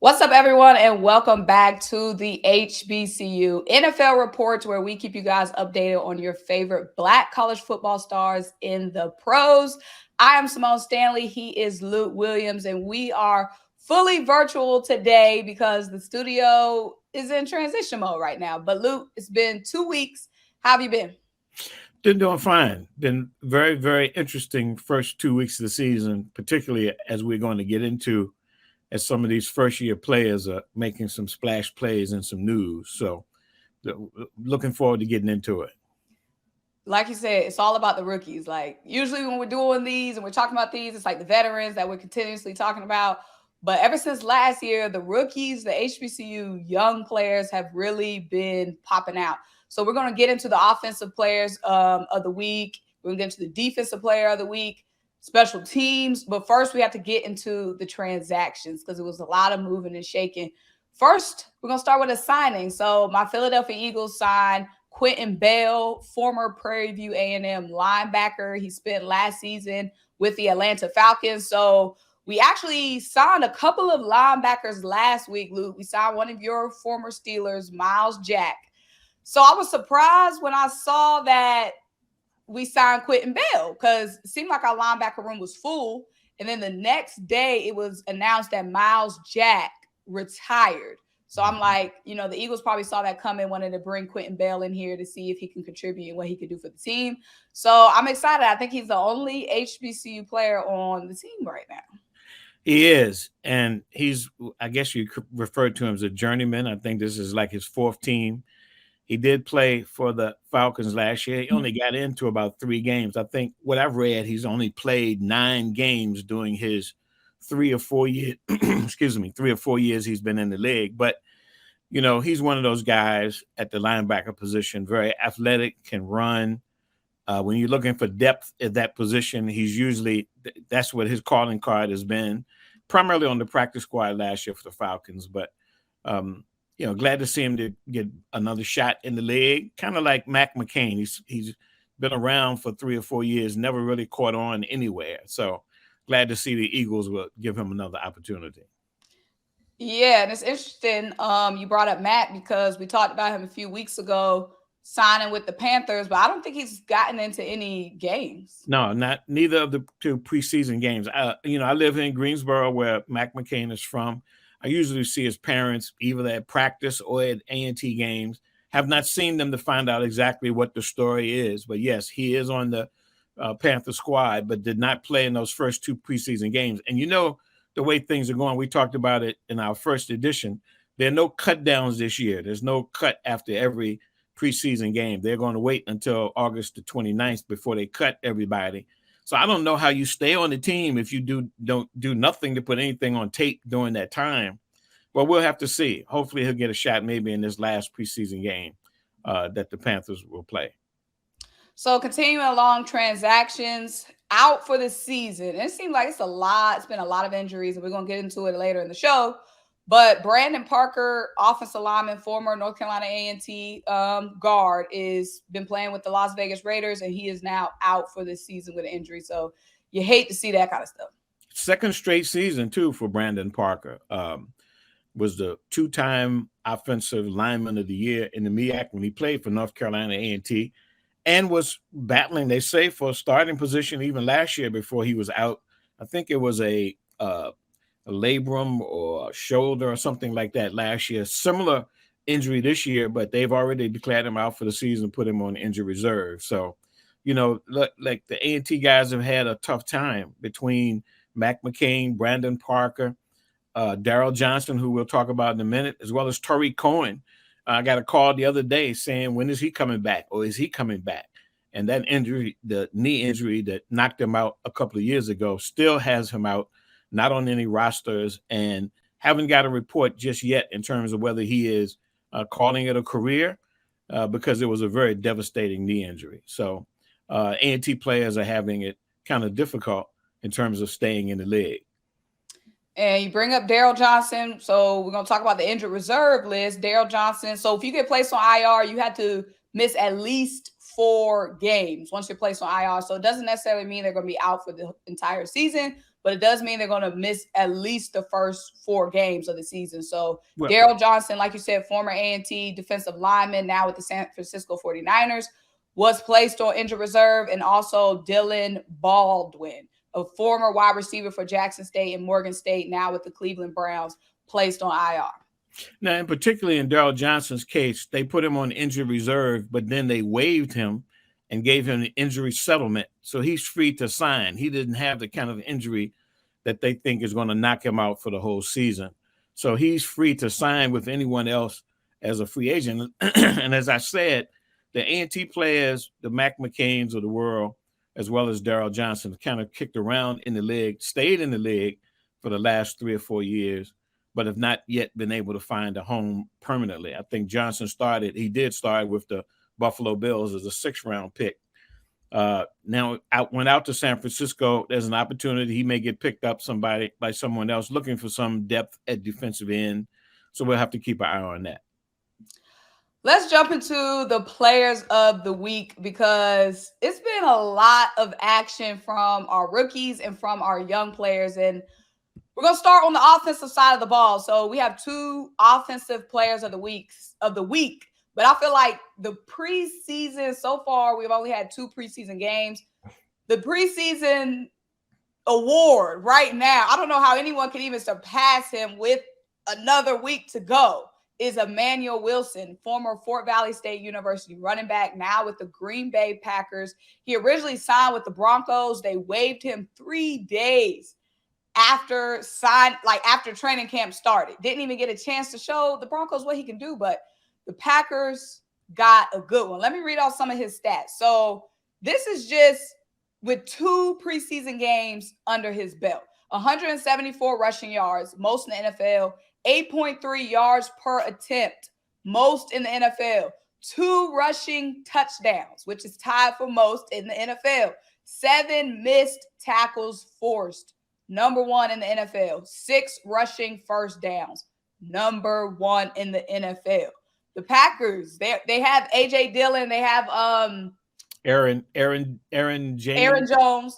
What's up, everyone, and welcome back to the HBCU NFL Reports, where we keep you guys updated on your favorite Black college football stars in the pros. I am Symone Stanley. He is Luke Williams, and we are fully virtual today because the studio is in transition mode right now. But Luke, it's been 2 weeks. How have you been? Been doing fine. Been very, very interesting first 2 weeks of the season, particularly as we're going to get into as some of these first year players are making some splash plays and some news. So looking forward to getting into it. Like you said, it's all about the rookies. Like usually when we're doing these and we're talking about these, it's like the veterans that we're continuously talking about. But ever since last year, the rookies, the HBCU young players have really been popping out. So we're going to get into the offensive players of the week. We're going to get into the defensive player of the week, special teams. But first, we have to get into the transactions because it was a lot of moving and shaking. First, we're going to start with a signing. So my Philadelphia Eagles signed Quentin Bell, former Prairie View A&M linebacker. He spent last season with the Atlanta Falcons. So we actually signed a couple of linebackers last week, Luke. We signed one of your former Steelers, Miles Jack. So I was surprised when I saw that we signed Quentin Bell because it seemed like our linebacker room was full. And then the next day it was announced that Miles Jack retired. So I'm like, the Eagles probably saw that coming, wanted to bring Quentin Bell in here to see if he can contribute and what he could do for the team. So I'm excited. I think he's the only HBCU player on the team right now. He is. And I guess you could refer to him as a journeyman. I think this is like his fourth team. He did play for the Falcons last year. He only got into about 3 games. I think what I've read, he's only played 9 games during his 3 or 4 years, 3 or 4 years he's been in the league. But, he's one of those guys at the linebacker position, very athletic, can run. When you're looking for depth at that position, that's what his calling card has been, primarily on the practice squad last year for the Falcons. But, glad to see him to get another shot in the league, kind of like Mac McCain. He's been around for 3 or 4 years, never really caught on anywhere. So glad to see the Eagles will give him another opportunity. Yeah, and it's interesting. You brought up Mac because we talked about him a few weeks ago signing with the Panthers, but I don't think he's gotten into any games. No, neither of the 2 preseason games. I live in Greensboro, where Mac McCain is from. I usually see his parents either at practice or at A&T games. Have not seen them to find out exactly what the story is. But yes, he is on the Panther squad, but did not play in those first 2 preseason games. And the way things are going, we talked about it in our first edition. There are no cut downs this year. There's no cut after every preseason game. They're going to wait until August the 29th before they cut everybody. So I don't know how you stay on the team if you don't do nothing to put anything on tape during that time. Well, we'll have to see. Hopefully he'll get a shot maybe in this last preseason game that the Panthers will play. So continuing along, transactions out for the season. It seems like it's a lot. It's been a lot of injuries, and we're going to get into it later in the show. But Brandon Parker, offensive lineman, former North Carolina A&T guard, is been playing with the Las Vegas Raiders, and he is now out for this season with an injury. So you hate to see that kind of stuff. Second straight season, too, for Brandon Parker. Was the 2-time offensive lineman of the year in the MEAC when he played for North Carolina A&T, and was battling, they say, for a starting position even last year before he was out. I think it was a labrum or a shoulder or something like that last year. Similar injury this year, but they've already declared him out for the season, put him on injury reserve. So, like the A&T guys have had a tough time between Mac McCain, Brandon Parker, Daryl Johnson, who we'll talk about in a minute, as well as Tariq Cohen. I got a call the other day saying, when is he coming back, or is he coming back? And that injury, the knee injury that knocked him out a couple of years ago, still has him out, not on any rosters, and haven't got a report just yet in terms of whether he is calling it a career because it was a very devastating knee injury. So A&T players are having it kind of difficult in terms of staying in the league. And you bring up Daryl Johnson. So we're going to talk about the injured reserve list. Daryl Johnson. So if you get placed on IR, you had to miss at least 4 games once you're placed on IR. So it doesn't necessarily mean they're going to be out for the entire season, but it does mean they're going to miss at least the first 4 games of the season. So Well, Daryl Johnson, like you said, former A&T defensive lineman, now with the San Francisco 49ers, was placed on injured reserve, and also Dylan Baldwin, a former wide receiver for Jackson State and Morgan State, now with the Cleveland Browns, placed on IR. Now, and particularly in Daryl Johnson's case, they put him on injured reserve, but then they waived him and gave him an injury settlement. So he's free to sign. He didn't have the kind of injury that they think is going to knock him out for the whole season. So he's free to sign with anyone else as a free agent. And as I said, the A&T players, the Mac McCains of the world, as well as Daryl Johnson, kind of kicked around in the league, stayed in the league for the last 3 or 4 years, but have not yet been able to find a home permanently. I think Johnson did start with the Buffalo Bills as a 6th-round pick. Now went out to San Francisco. There's an opportunity he may get picked up by someone else looking for some depth at defensive end. So we'll have to keep an eye on that. Let's jump into the players of the week, because it's been a lot of action from our rookies and from our young players. And we're going to start on the offensive side of the ball. So we have 2 offensive players of the week. But I feel like the preseason so far, we've only had 2 preseason games. The preseason award right now, I don't know how anyone can even surpass him with another week to go, is Emmanuel Wilson, former Fort Valley State University running back, now with the Greenbay Packers. He originally signed with the Broncos. They waived him 3 days after training camp started. Didn't even get a chance to show the Broncos what he can do, but the Packers got a good one. Let me read off some of his stats. So this is just with 2 preseason games under his belt. 174 rushing yards, most in the NFL. 8.3 yards per attempt, most in the NFL. 2 rushing touchdowns, which is tied for most in the NFL. 7 missed tackles forced, number 1 in the NFL. 6 rushing first downs, number 1 in the NFL. The Packers, they have AJ Dillon, they have Aaron Jones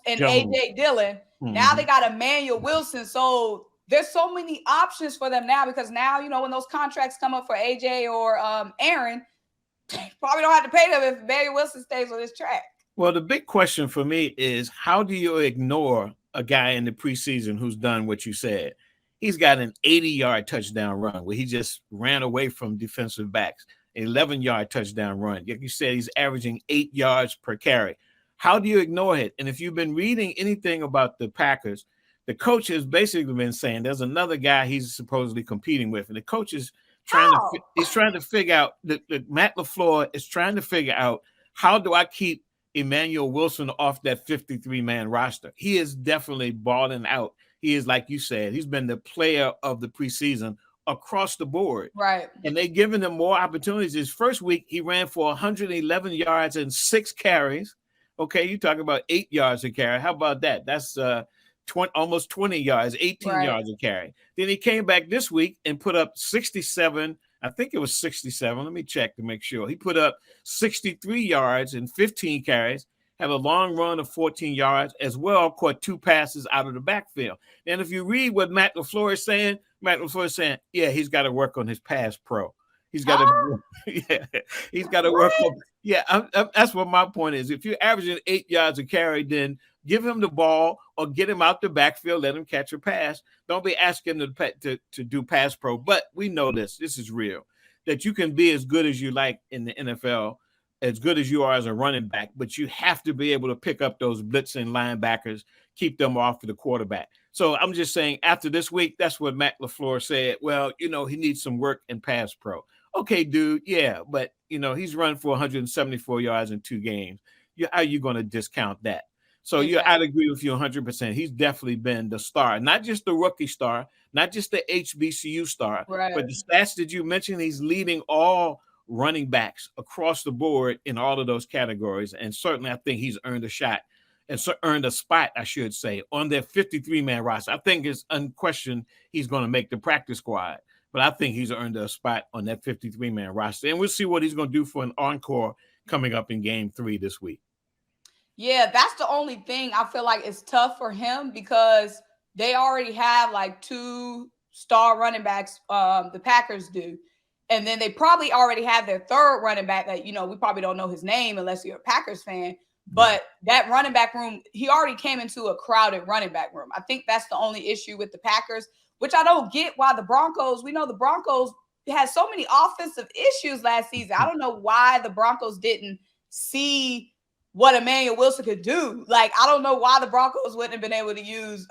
and AJ Dillon. Mm-hmm. Now they got Emmanuel Wilson. So there's so many options for them now, because now, when those contracts come up for AJ or Aaron, probably don't have to pay them if Emmanuel Wilson stays on this track. Well, the big question for me is, how do you ignore a guy in the preseason who's done what you said? He's got an 80-yard touchdown run where he just ran away from defensive backs, an 11-yard touchdown run. Like you said, he's averaging 8 yards per carry. How do you ignore it? And if you've been reading anything about the Packers, the coach has basically been saying there's another guy he's supposedly competing with. And the coach is trying to figure out, Matt LaFleur is trying to figure out, how do I keep Emmanuel Wilson off that 53-man roster? He is definitely balling out. He is, like you said, he's been the player of the preseason across the board. Right. And they've given him more opportunities. His first week, he ran for 111 yards and 6 carries. Okay, you talk about 8 yards a carry. How about that? That's almost 20 yards, 18 yards a carry. Then he came back this week and put up 67. I think it was 67. Let me check to make sure. He put up 63 yards and 15 carries. Had a long run of 14 yards as well, caught 2 passes out of the backfield. And if you read what Matt LaFleur is saying, yeah, he's got to work on his pass pro. He's got to work on. Yeah, that's what my point is. If you're averaging 8 yards a carry, then give him the ball or get him out the backfield, let him catch a pass. Don't be asking him to do pass pro. But we know this is real, that you can be as good as you like in the NFL, as good as you are as a running back, but you have to be able to pick up those blitzing linebackers, keep them off of the quarterback. So I'm just saying, after this week, that's what Matt LaFleur said. Well, he needs some work in pass pro. Okay, dude, yeah, but, he's run for 174 yards in 2 games. How are you going to discount that? So I'd agree with you 100%. He's definitely been the star, not just the rookie star, not just the HBCU star, but the stats that you mentioned, he's leading all running backs across the board in all of those categories. And certainly I think he's earned a shot and earned a spot, I should say, on their 53-man roster. I think it's unquestioned he's going to make the practice squad, but I think he's earned a spot on that 53-man roster. And we'll see what he's going to do for an encore coming up in game 3 this week. Yeah, that's the only thing I feel like is tough for him, because they already have like 2 star running backs. The Packers do. And then they probably already have their third running back that, we probably don't know his name unless you're a Packers fan. But that running back room, he already came into a crowded running back room. I think that's the only issue with the Packers, which I don't get why the Broncos, we know the Broncos had so many offensive issues last season. I don't know why the Broncos didn't see what Emmanuel Wilson could do. Like, I don't know why the Broncos wouldn't have been able to use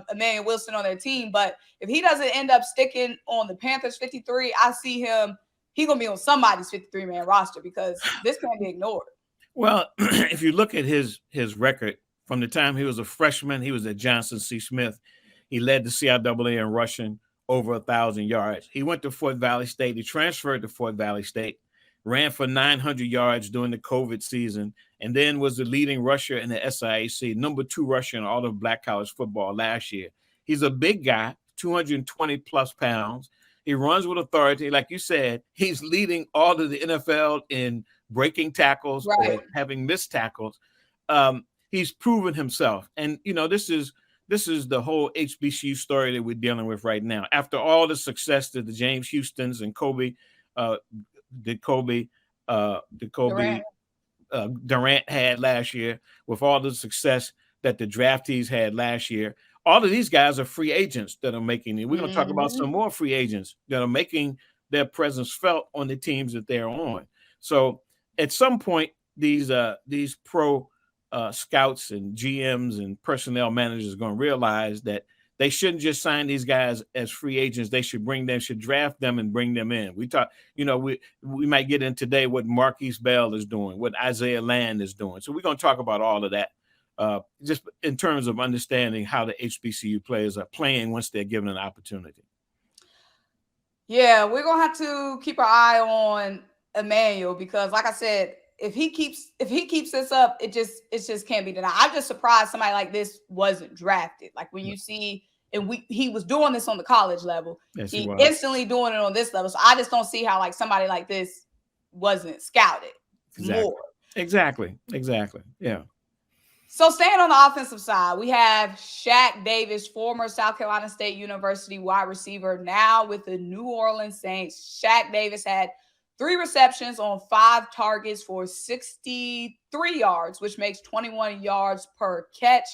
Emmanuel Wilson on their team. But if he doesn't end up sticking on the Panthers 53, I see him, he's going to be on somebody's 53-man roster because this can't be ignored. Well, if you look at his record from the time he was a freshman, he was at Johnson C. Smith. He led the CIAA in rushing over 1,000 yards. He went to Fort Valley State. He transferred to Fort Valley State, ran for 900 yards during the COVID season, and then was the leading rusher in the SIAC, number 2 rusher in all of black college football last year. He's a big guy, 220 plus pounds. He runs with authority. Like you said, he's leading all of the NFL in breaking tackles or having missed tackles. He's proven himself. And, this is the whole HBCU story that we're dealing with right now. After all the success that the James Houstons and Durant had last year, with all the success that the draftees had last year, all of these guys are free agents that are making it. We're going to talk about some more free agents that are making their presence felt on the teams that they're on. So at some point, these pro scouts and GMs and personnel managers are going to realize that they shouldn't just sign these guys as free agents. They should draft them and bring them in. We talk, we might get in today what Marquise Bell is doing, what Isaiah Land is doing. So we're going to talk about all of that. Just in terms of understanding how the HBCU players are playing once they're given an opportunity. Yeah, we're gonna have to keep our eye on Emmanuel because, like I said, if he keeps this up, it just can't be denied. I'm just surprised somebody like this wasn't drafted. Like when you see, and he was doing this on the college level, yes, he instantly doing it on this level. So I just don't see how like somebody like this wasn't scouted more. Exactly. Yeah. So staying on the offensive side, we have Shaq Davis, former South Carolina State University wide receiver, now with the New Orleans Saints. Shaq Davis had 3 receptions on 5 targets for 63 yards, which makes 21 yards per catch.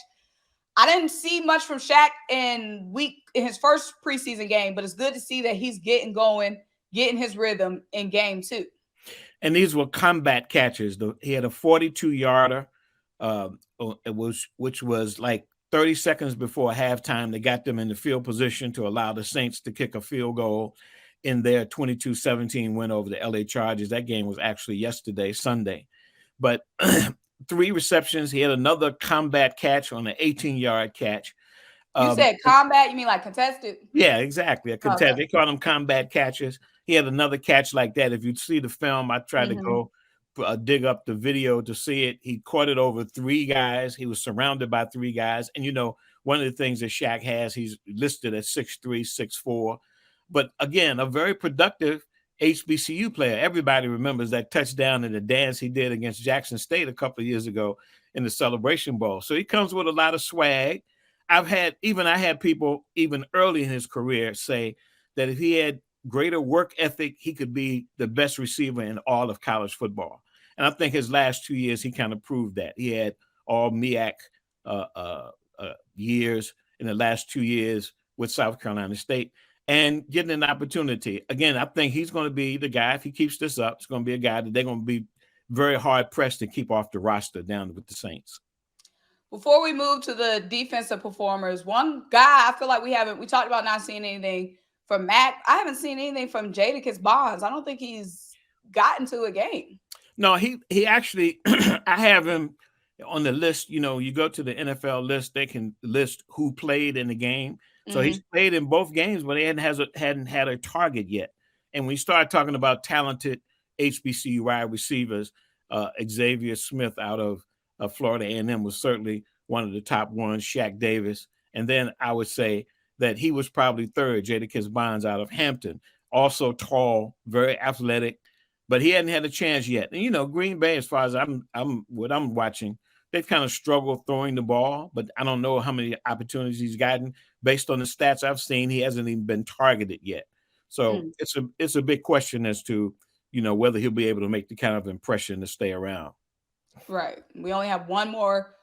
I didn't see much from Shaq in his first preseason game, but it's good to see that he's getting going, getting his rhythm in game 2. And these were combat catches. He had a 42-yarder. Which was like 30 seconds before halftime. They got them in the field position to allow the Saints to kick a field goal in their 22-17 win over the LA Chargers. That game was actually Sunday. But 3 receptions. He had another combat catch on an 18-yard catch. You said combat? You mean like contested? Yeah, exactly. A contested. Okay. They call them combat catches. He had another catch like that. If you see the film, I tried to go dig up the video to see it. He caught it over 3 guys. He was surrounded by 3 guys. And, one of the things that Shaq has, he's listed at 6'3", 6'4". But again, a very productive HBCU player. Everybody remembers that touchdown and the dance he did against Jackson State a couple of years ago in the Celebration Bowl. So he comes with a lot of swag. I had people even early in his career say that if he had greater work ethic, he could be the best receiver in all of college football. And I think his last 2 years, he kind of proved that. He had all MEAC years in the last 2 years with South Carolina State and getting an opportunity. Again, I think he's going to be the guy, if he keeps this up, it's going to be a guy that they're going to be very hard pressed to keep off the roster down with the Saints. Before we move to the defensive performers, one guy I feel like we talked about not seeing anything from Mac. I haven't seen anything from Jadakiss Bonds. I don't think he's gotten to a game. No, he actually, I have him on the list. You go to the NFL list, they can list who played in the game. So he's played in both games, but he hadn't had a target yet. And when you start talking about talented HBCU wide receivers, Xavier Smith out of Florida A&M was certainly one of the top ones, Shaq Davis. And then I would say that he was probably third, Jadakiss Bonds out of Hampton, also tall, very athletic, but he hadn't had a chance yet. And, Green Bay, as far as I'm watching, they've kind of struggled throwing the ball, but I don't know how many opportunities he's gotten. Based on the stats I've seen, he hasn't even been targeted yet. So it's a big question as to, whether he'll be able to make the kind of impression to stay around. Right. We only have one more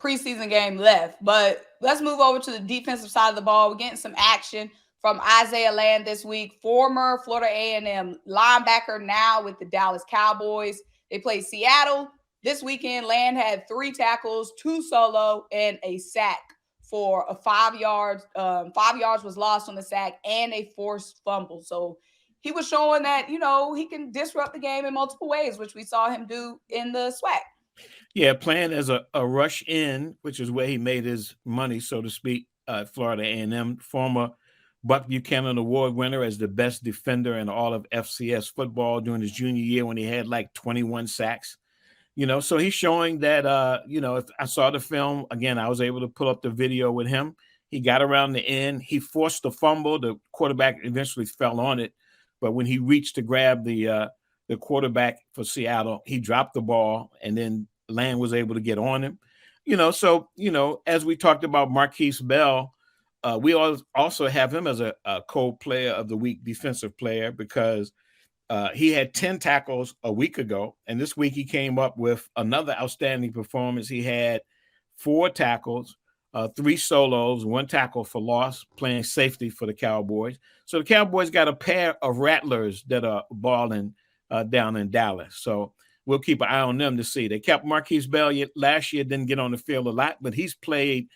preseason game left, but let's move over to the defensive side of the ball. We're getting some action from Isaiah Land this week, former Florida A&M linebacker, now with the Dallas Cowboys. They played Seattle this weekend. Land had 3 tackles, 2 solo, and a sack for a 5 yards. 5 yards was lost on the sack and a forced fumble. So he was showing that, he can disrupt the game in multiple ways, which we saw him do in the SWAC. Yeah, playing as a rush in, which is where he made his money, so to speak, Florida A&M, former Buck Buchanan Award winner as the best defender in all of FCS football during his junior year when he had like 21 sacks. So he's showing that, if I saw the film, again, I was able to pull up the video with him. He got around the end. He forced the fumble. The quarterback eventually fell on it. But when he reached to grab the quarterback for Seattle, he dropped the ball, and then Land was able to get on him. As we talked about Marquise Bell, we also have him as a co-player of the week, defensive player, because he had 10 tackles a week ago, and this week he came up with another outstanding performance. He had 4 tackles, 3 solos, 1 tackle for loss, playing safety for the Cowboys. So the Cowboys got a pair of rattlers that are balling down in Dallas. So we'll keep an eye on them to see. They kept Marquise Bell last year, didn't get on the field a lot, but he's played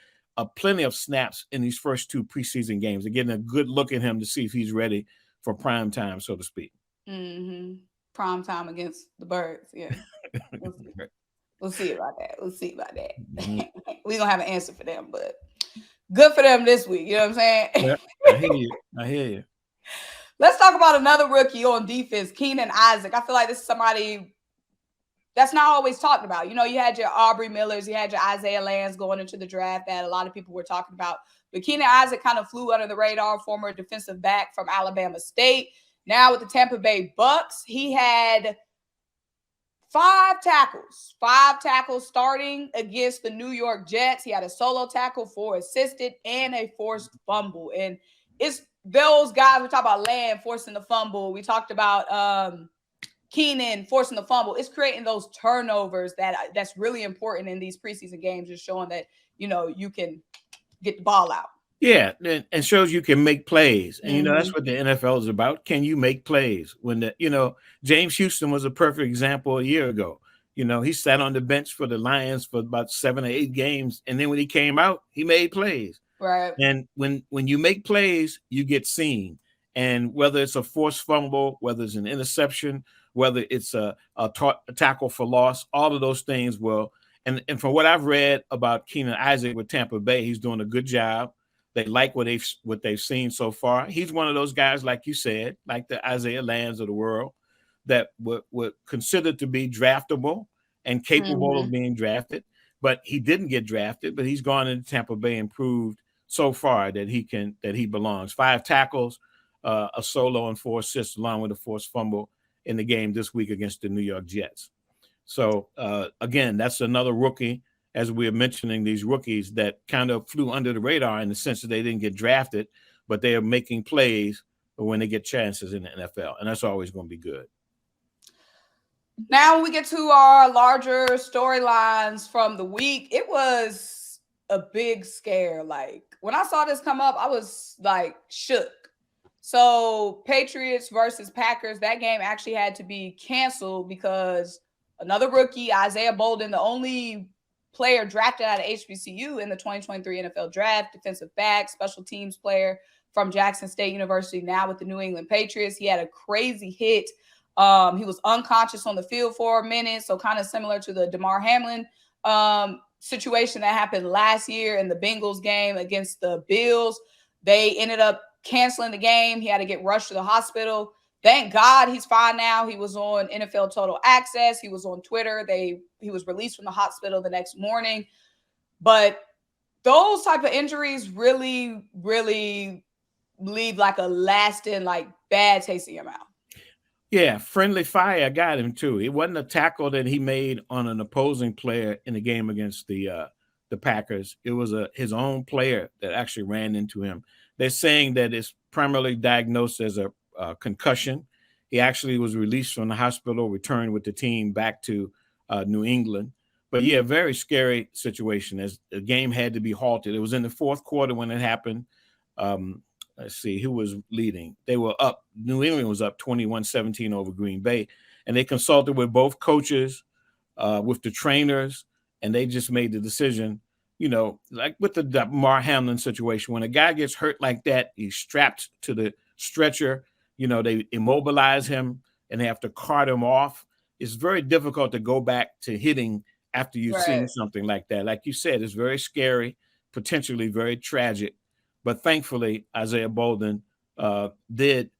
plenty of snaps in these first 2 preseason games. They're getting a good look at him to see if he's ready for prime time, so to speak. Mm-hmm. Prime time against the Birds. Yeah. We'll see about that. Mm-hmm. We're going to have an answer for them, but good for them this week. You know what I'm saying? Yeah, I hear you. Let's talk about another rookie on defense, Keenan Isaac. I feel like this is somebody that's not always talked about. You had your Aubrey Millers, you had your Isaiah Lands going into the draft that a lot of people were talking about. But Keenan Isaac kind of flew under the radar, former defensive back from Alabama State. Now with the Tampa Bay Bucks, he had 5 tackles starting against the New York Jets. He had a solo tackle, 4 assisted, and a forced fumble. And it's those guys, we talked about Land forcing the fumble. We talked about Keenan forcing the fumble. It's creating those turnovers that's really important in these preseason games, just showing that, you can get the ball out. Yeah, and shows you can make plays. And, that's what the NFL is about. Can you make plays? When James Houston was a perfect example a year ago. He sat on the bench for the Lions for about 7 or 8 games. And then when he came out, he made plays. Right. And when you make plays, you get seen. And whether it's a forced fumble, whether it's an interception, whether it's a tackle for loss, all of those things will. And from what I've read about Keenan Isaac with Tampa Bay, he's doing a good job. They like what they've seen so far. He's one of those guys, like you said, like the Isaiah Lands of the world, that were considered to be draftable and capable of being drafted. But he didn't get drafted, but he's gone into Tampa Bay and proved so far that he belongs. 5 tackles, a solo, and 4 assists, along with a forced fumble in the game this week against the New York Jets. So again, that's another rookie. As we're mentioning, these rookies that kind of flew under the radar in the sense that they didn't get drafted, but they are making plays when they get chances in the NFL. And that's always going to be good. Now when we get to our larger storylines from the week, it was a big scare. Like when I saw this come up, I was like shook. So Patriots versus Packers, that game actually had to be canceled because another rookie, Isaiah Bolden, the only player drafted out of HBCU in the 2023 NFL draft, defensive back, special teams player from Jackson State University, now with the New England Patriots. He had a crazy hit. He was unconscious on the field for a minute, so kind of similar to the DeMar Hamlin situation that happened last year in the Bengals game against the Bills. They ended up canceling the game. He had to get rushed to the hospital. Thank God he's fine now. He was on NFL Total Access. He was on Twitter. He was released from the hospital the next morning. But those type of injuries really, really leave like a lasting, like bad taste in your mouth. Yeah, friendly fire got him too. It wasn't a tackle that he made on an opposing player in the game against the Packers. It was his own player that actually ran into him. They're saying that it's primarily diagnosed as a concussion. He actually was released from the hospital, returned with the team back to New England. But yeah, very scary situation as the game had to be halted. It was in the fourth quarter when it happened. Um, let's see who was leading. They were up. New England was up 21-17 over Green Bay. And they consulted with both coaches, with the trainers, and they just made the decision, like with the Mar Hamlin situation. When a guy gets hurt like that, he's strapped to the stretcher, they immobilize him and they have to cart him off. It's very difficult to go back to hitting after you've seen Right. something like that. Like you said, it's very scary, potentially very tragic. But thankfully, Isaiah Bolden did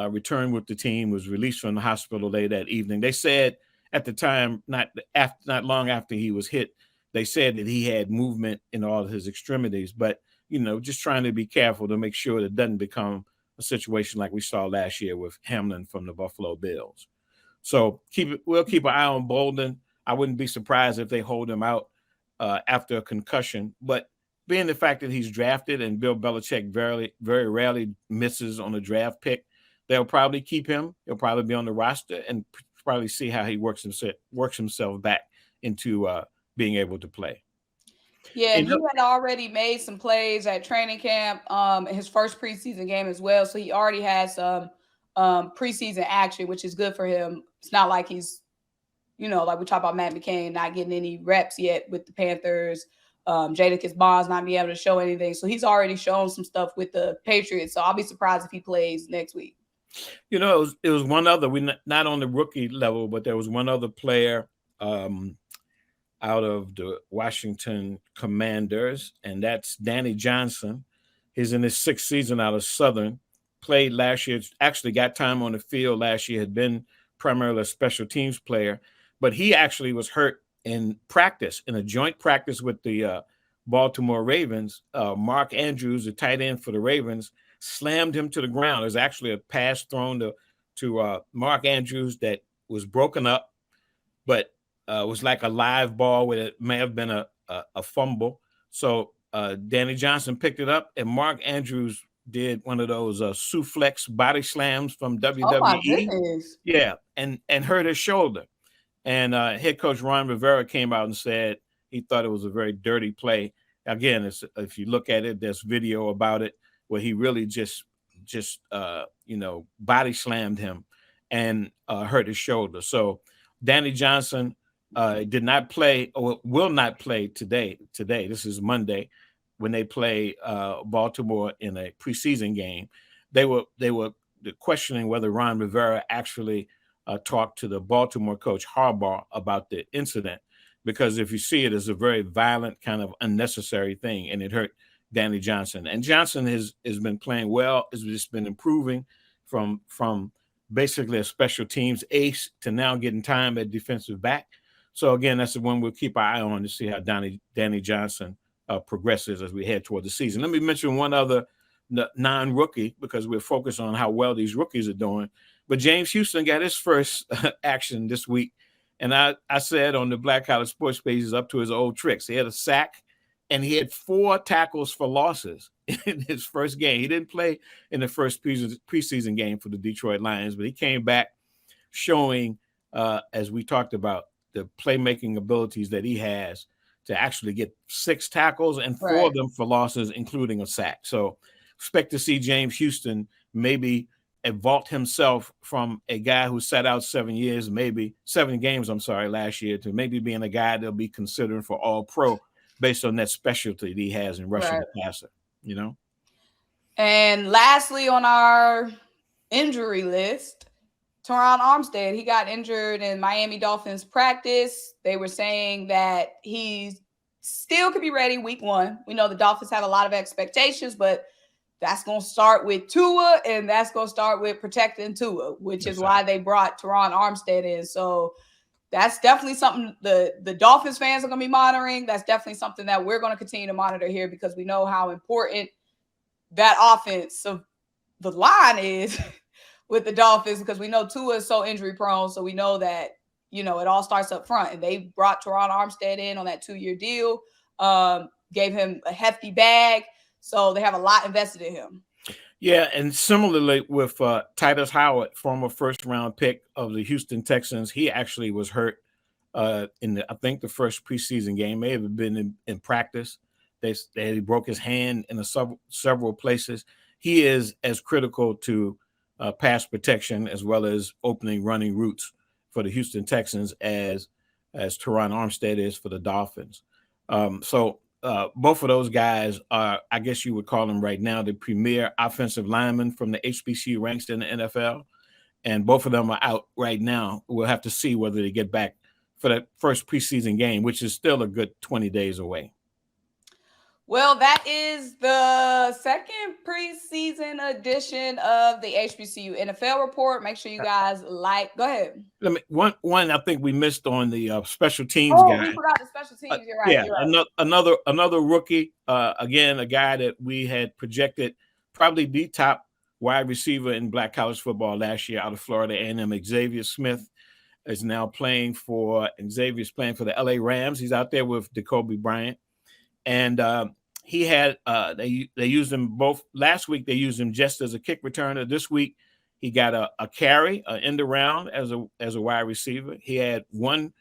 return with the team, was released from the hospital late that evening. They said at the time, not long after he was hit, they said that he had movement in all of his extremities, but just trying to be careful to make sure that it doesn't become a situation like we saw last year with Hamlin from the Buffalo Bills. So we'll keep an eye on Bolden. I wouldn't be surprised if they hold him out after a concussion, but being the fact that he's drafted and Bill Belichick very, very rarely misses on a draft pick, they'll probably keep him. He'll probably be on the roster and probably see how he works himself back into being able to play. Yeah, and And he had already made some plays at training camp, in his first preseason game as well. So he already has some preseason action, which is good for him. It's not like he's, like we talk about Matt McCain not getting any reps yet with the Panthers. Jadakiss Bonds not being able to show anything. So he's already shown some stuff with the Patriots. So I'll be surprised if he plays next week. it was one other, not on the rookie level, but there was one other player out of the Washington Commanders, and that's Donnie Johnson. He's in his sixth season out of Southern. Played last year, actually got time on the field last year, had been primarily a special teams player, but he actually was hurt in practice, in a joint practice with the Baltimore Ravens. Mark Andrews, the tight end for the Ravens, slammed him to the ground. There's actually a pass thrown to Mark Andrews that was broken up, but was like a live ball where it may have been a fumble. So Donnie Johnson picked it up, and Mark Andrews did one of those suplex body slams from Oh my WWE. goodness. Yeah, and hurt his shoulder. And head coach Ron Rivera came out and said he thought it was a very dirty play. Again, if you look at it, there's video about it where he really just body slammed him and hurt his shoulder. So Donnie Johnson did not play or will not play today. This is Monday when they play Baltimore in a preseason game. They were questioning whether Ron Rivera actually talked to the Baltimore coach Harbaugh about the incident, because if you see it as a very violent kind of unnecessary thing, and it hurt Donnie Johnson. And Johnson has been playing well, has just been improving from basically a special teams ace to now getting time at defensive back. So again, that's the one we'll keep our eye on to see how Donnie Johnson progresses as we head toward the season. Let me mention one other non-rookie, because we're focused on how well these rookies are doing. But James Houston got his first action this week. And I said on the Black College Sports page, he's up to his old tricks. He had a sack, and he had 4 tackles for losses in his first game. He didn't play in the first preseason game for the Detroit Lions, but he came back showing, as we talked about, the playmaking abilities that he has to actually get 6 tackles and 4 of them for losses, including a sack. So expect to see James Houston maybe vault himself from a guy who sat out 7 games, last year, to maybe being a guy that'll be considered for all pro based on that specialty that he has in rushing the passer, And lastly, on our injury list, Teron Armstead, he got injured in Miami Dolphins practice. They were saying that he still could be ready week 1. We know the Dolphins have a lot of expectations, but that's going to start with Tua, and that's going to start with protecting Tua, which is why they brought Teron Armstead in. So that's definitely something the Dolphins fans are going to be monitoring. That's definitely something that we're going to continue to monitor here, because we know how important that offense of the line is with the Dolphins because we know Tua is so injury prone. So we know that, it all starts up front. And they brought Teron Armstead in on that 2-year deal, gave him a hefty bag. So they have a lot invested in him. Yeah, and similarly with Titus Howard, former first-round pick of the Houston Texans, he actually was hurt in I think the first preseason game. May have been in practice. He broke his hand in several places. He is as critical to pass protection as well as opening running routes for the Houston Texans as Teron Armstead is for the Dolphins. So both of those guys are, I guess you would call them right now, the premier offensive linemen from the HBCU ranks in the NFL. And both of them are out right now. We'll have to see whether they get back for that first preseason game, which is still a good 20 days away. Well, that is the second preseason edition of the HBCU NFL report. Make sure you guys go ahead. One I think we missed on the special teams guy. We forgot the special teams. You're right. Yeah, you're right. Another rookie. Again, a guy that we had projected probably the top wide receiver in Black college football last year out of Florida A&M. Xavier Smith is now playing for the LA Rams. He's out there with Jacoby Bryant. And he had they used him both last week. They used him just as a kick returner. This week he got a carry end around as a wide receiver. He had one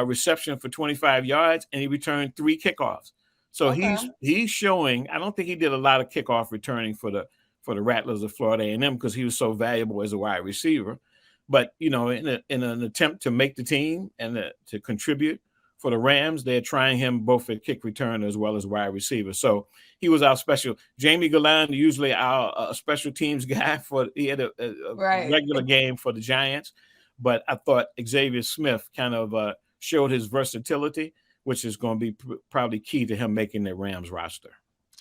reception for 25 yards and he returned 3 kickoffs. So he's showing. I don't think he did a lot of kickoff returning for the Rattlers of Florida A&M because he was so valuable as a wide receiver. But in an attempt to make the team and to contribute for the Rams, they're trying him both at kick return as well as wide receiver. So he was our special. Jamie Galan, usually our special teams guy, he had a regular game for the Giants. But I thought Xavier Smith kind of showed his versatility, which is going to be probably key to him making the Rams roster.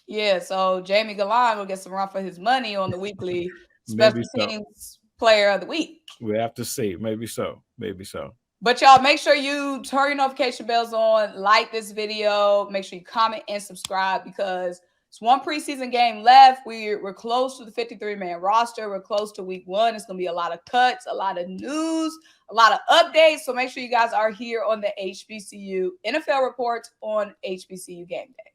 Yeah, so Jamie Galan will get some run for his money on the weekly special teams player of the week. We have to see. Maybe so. But y'all, make sure you turn your notification bells on, like this video, make sure you comment and subscribe because it's one preseason game left. We're close to the 53-man roster. We're close to week 1. It's going to be a lot of cuts, a lot of news, a lot of updates. So make sure you guys are here on the HBCU NFL report on HBCU Game Day.